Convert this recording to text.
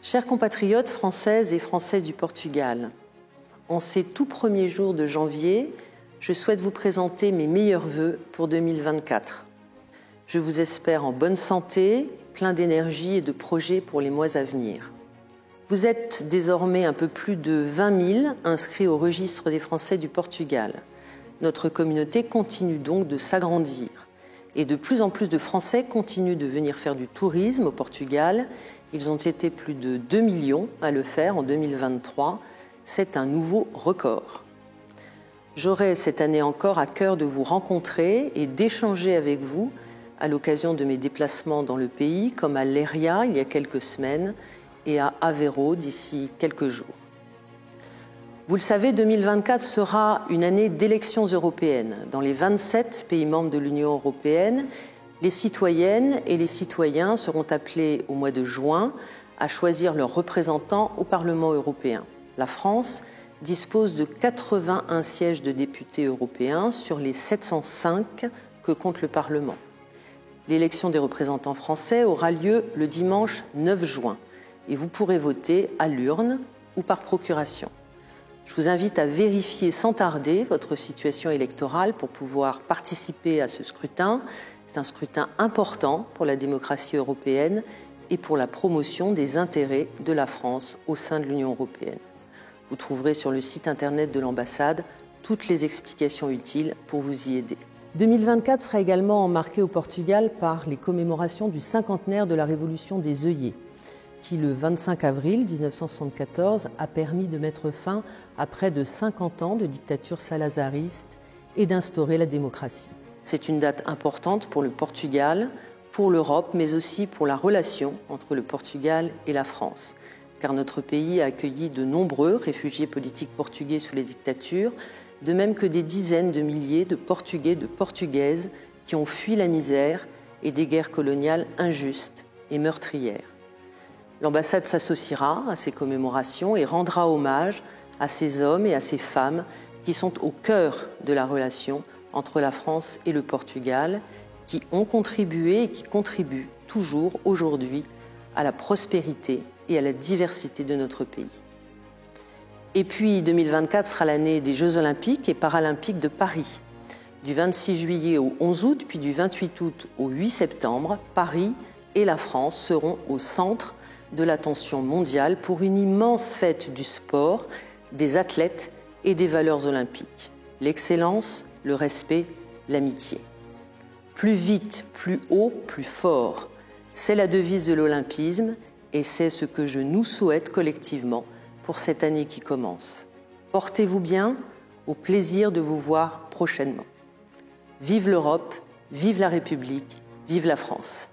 Chers compatriotes françaises et Français du Portugal, en ces tout premiers jours de janvier, je souhaite vous présenter mes meilleurs vœux pour 2024. Je vous espère en bonne santé, plein d'énergie et de projets pour les mois à venir. Vous êtes désormais un peu plus de 20 000 inscrits au registre des Français du Portugal. Notre communauté continue donc de s'agrandir. Et de plus en plus de Français continuent de venir faire du tourisme au Portugal. Ils ont été plus de 2 millions à le faire en 2023. C'est un nouveau record. J'aurai cette année encore à cœur de vous rencontrer et d'échanger avec vous à l'occasion de mes déplacements dans le pays, comme à Leiria il y a quelques semaines et à Aveiro d'ici quelques jours. Vous le savez, 2024 sera une année d'élections européennes. Dans les 27 pays membres de l'Union européenne, les citoyennes et les citoyens seront appelés au mois de juin à choisir leurs représentants au Parlement européen. La France dispose de 81 sièges de députés européens sur les 705 que compte le Parlement. L'élection des représentants français aura lieu le dimanche 9 juin et vous pourrez voter à l'urne ou par procuration. Je vous invite à vérifier sans tarder votre situation électorale pour pouvoir participer à ce scrutin. C'est un scrutin important pour la démocratie européenne et pour la promotion des intérêts de la France au sein de l'Union européenne. Vous trouverez sur le site internet de l'ambassade toutes les explications utiles pour vous y aider. 2024 sera également marqué au Portugal par les commémorations du cinquantenaire de la Révolution des œillets, qui, le 25 avril 1974, a permis de mettre fin à près de 50 ans de dictature salazariste et d'instaurer la démocratie. C'est une date importante pour le Portugal, pour l'Europe, mais aussi pour la relation entre le Portugal et la France, car notre pays a accueilli de nombreux réfugiés politiques portugais sous les dictatures, de même que des dizaines de milliers de Portugais, de Portugaises qui ont fui la misère et des guerres coloniales injustes et meurtrières. L'ambassade s'associera à ces commémorations et rendra hommage à ces hommes et à ces femmes qui sont au cœur de la relation entre la France et le Portugal, qui ont contribué et qui contribuent toujours aujourd'hui à la prospérité et à la diversité de notre pays. Et puis 2024 sera l'année des Jeux Olympiques et Paralympiques de Paris. Du 26 juillet au 11 août, puis du 28 août au 8 septembre, Paris et la France seront au centre de l'attention mondiale pour une immense fête du sport, des athlètes et des valeurs olympiques. L'excellence, le respect, l'amitié. Plus vite, plus haut, plus fort. C'est la devise de l'olympisme et c'est ce que je nous souhaite collectivement pour cette année qui commence. Portez-vous bien, au plaisir de vous voir prochainement. Vive l'Europe, vive la République, vive la France.